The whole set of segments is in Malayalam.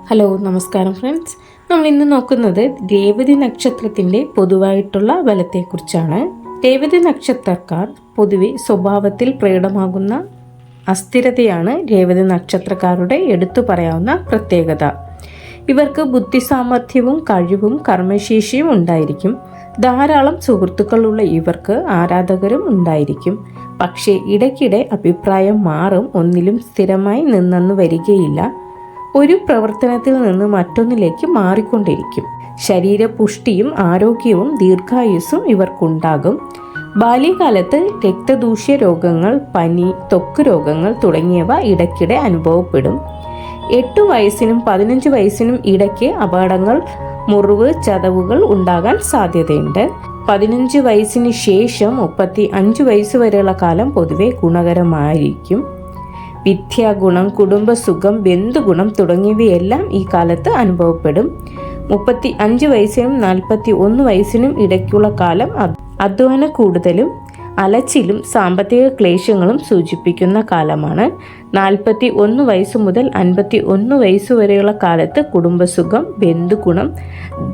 ഹലോ നമസ്കാരം ഫ്രണ്ട്സ്. നമ്മൾ ഇന്ന് നോക്കുന്നത് രേവതി നക്ഷത്രത്തിൻ്റെ പൊതുവായിട്ടുള്ള ബലത്തെക്കുറിച്ചാണ്. രേവതി നക്ഷത്രക്കാർ പൊതുവെ സ്വഭാവത്തിൽ പ്രകടമാകുന്ന അസ്ഥിരതയാണ് രേവതി നക്ഷത്രക്കാരുടെ എടുത്തു പറയാവുന്ന പ്രത്യേകത. ഇവർക്ക് ബുദ്ധിസാമർഥ്യവും കഴിവും കർമ്മശേഷിയും ഉണ്ടായിരിക്കും. ധാരാളം സുഹൃത്തുക്കളുള്ള ഇവർക്ക് ആരാധകരും ഉണ്ടായിരിക്കും. പക്ഷേ ഇടയ്ക്കിടെ അഭിപ്രായം മാറും. ഒന്നിലും സ്ഥിരമായി നിന്നെന്ന് വരികയില്ല. ഒരു പ്രവർത്തനത്തിൽ നിന്ന് മറ്റൊന്നിലേക്ക് മാറിക്കൊണ്ടിരിക്കും. ശരീരപുഷ്ടിയും ആരോഗ്യവും ദീർഘായുസ്സും ഇവർക്കുണ്ടാകും. ബാല്യകാലത്ത് രക്തദൂഷ്യ രോഗങ്ങൾ, പനി, ത്വക്ക് രോഗങ്ങൾ തുടങ്ങിയവ ഇടയ്ക്കിടെ അനുഭവപ്പെടും. 8 വയസ്സിനും 15 വയസ്സിനും ഇടയ്ക്ക് അപകടങ്ങൾ, മുറിവ്, ചതവുകൾ ഉണ്ടാകാൻ സാധ്യതയുണ്ട്. 15 വയസ്സിന് ശേഷം 35 വയസ്സ് വരെയുള്ള കാലം പൊതുവെ ഗുണകരമായിരിക്കും. വിദ്യാഗുണം, കുടുംബസുഖം, ബന്ധുഗുണം തുടങ്ങിയവയെല്ലാം ഈ കാലത്ത് അനുഭവപ്പെടും. 35 വയസ്സിനും 41 വയസ്സിനും ഇടയ്ക്കുള്ള കാലം അധ്വാന കൂടുതലും അലച്ചിലും സാമ്പത്തിക ക്ലേശങ്ങളും സൂചിപ്പിക്കുന്ന കാലമാണ്. 41 വയസ്സ് മുതൽ 51 വയസ്സ് വരെയുള്ള കാലത്ത് കുടുംബസുഖം, ബന്ധുഗുണം,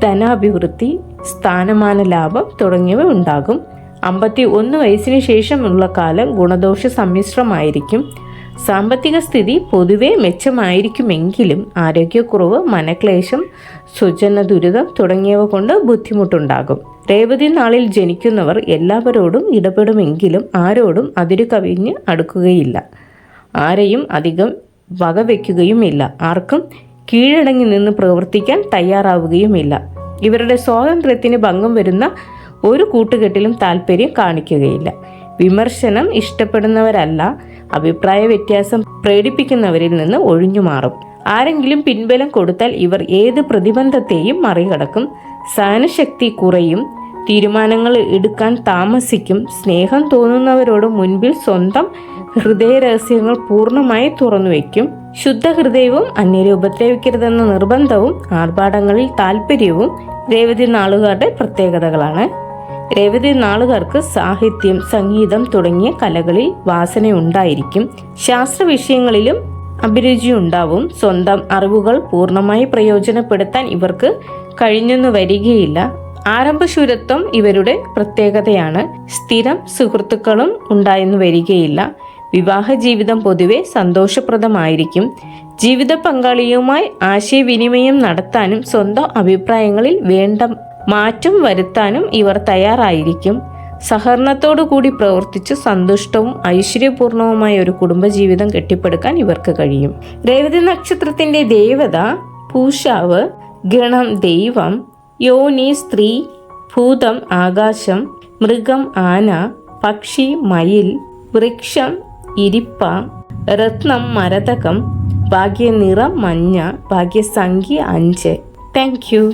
ധനാഭിവൃദ്ധി, സ്ഥാനമാന ലാഭം തുടങ്ങിയവ ഉണ്ടാകും. 51 വയസ്സിന് ശേഷമുള്ള കാലം ഗുണദോഷ സമ്മിശ്രമായിരിക്കും. സാമ്പത്തിക സ്ഥിതി പൊതുവെ മെച്ചമായിരിക്കുമെങ്കിലും ആരോഗ്യക്കുറവ്, മനക്ലേശം, സ്വജന ദുരിതം തുടങ്ങിയവ കൊണ്ട് ബുദ്ധിമുട്ടുണ്ടാകും. രേവതി നാളിൽ ജനിക്കുന്നവർ എല്ലാവരോടും ഇടപെടുമെങ്കിലും ആരോടും അതിരു കവിഞ്ഞ് അടുക്കുകയില്ല. ആരെയും അധികം വകവെക്കുകയുമില്ല. ആർക്കും കീഴടങ്ങി നിന്ന് പ്രവർത്തിക്കാൻ തയ്യാറാവുകയുമില്ല. ഇവരുടെ സ്വാതന്ത്ര്യത്തിന് ഭംഗം വരുന്ന ഒരു കൂട്ടുകെട്ടിലും താല്പര്യം കാണിക്കുകയില്ല. വിമർശനം ഇഷ്ടപ്പെടുന്നവരല്ല. അഭിപ്രായ വ്യത്യാസം പ്രകടിപ്പിക്കുന്നവരിൽ നിന്ന് ഒഴിഞ്ഞു മാറും. ആരെങ്കിലും പിൻബലം കൊടുത്താൽ ഇവർ ഏത് പ്രതിബന്ധത്തെയും മറികടക്കും. സഹനശക്തി കുറയും. തീരുമാനങ്ങൾ എടുക്കാൻ താമസിക്കും. സ്നേഹം തോന്നുന്നവരോട് മുൻപിൽ സ്വന്തം ഹൃദയരഹസ്യങ്ങൾ പൂർണ്ണമായി തുറന്നുവെക്കും. ശുദ്ധ ഹൃദയവും അന്യരെ ഉപദ്രവിക്കരുതെന്ന നിർബന്ധവും ആർഭാടങ്ങളിൽ താല്പര്യവും രേവതി നാളുകാരുടെ പ്രത്യേകതകളാണ്. രേവതി നാളുകാർക്ക് സാഹിത്യം, സംഗീതം തുടങ്ങിയ കലകളിൽ വാസനയുണ്ടായിരിക്കും. ശാസ്ത്ര വിഷയങ്ങളിലും അഭിരുചി ഉണ്ടാവും. സ്വന്തം അറിവുകൾ പൂർണ്ണമായി പ്രയോജനപ്പെടുത്താൻ ഇവർക്ക് കഴിഞ്ഞെന്നു വരികയില്ല. ആരംഭശൂരത്വം ഇവരുടെ പ്രത്യേകതയാണ്. സ്ഥിരം സുഹൃത്തുക്കളും ഉണ്ടായെന്നു വരികയില്ല. വിവാഹ ജീവിതം പൊതുവെ സന്തോഷപ്രദമായിരിക്കും. ജീവിത പങ്കാളിയുമായി ആശയവിനിമയം നടത്താനും സ്വന്തം അഭിപ്രായങ്ങളിൽ വേണ്ട മാറ്റം വരുത്താനും ഇവർ തയ്യാറായിരിക്കും. സഹകരണത്തോടു കൂടി പ്രവർത്തിച്ച് സന്തുഷ്ടവും ഐശ്വര്യപൂർണവുമായ ഒരു കുടുംബജീവിതം കെട്ടിപ്പടുക്കാൻ ഇവർക്ക് കഴിയും. രേവതി നക്ഷത്രത്തിന്റെ ദേവത പൂഷാവ്, ഗണം ദൈവം, യോനി സ്ത്രീ, ഭൂതം ആകാശം, മൃഗം ആന, പക്ഷി മയിൽ, വൃക്ഷം ഇരിപ്പ, രത്നം മരതകം, ഭാഗ്യനിറം മഞ്ഞ, ഭാഗ്യസംഖ്യ 5. Thank you.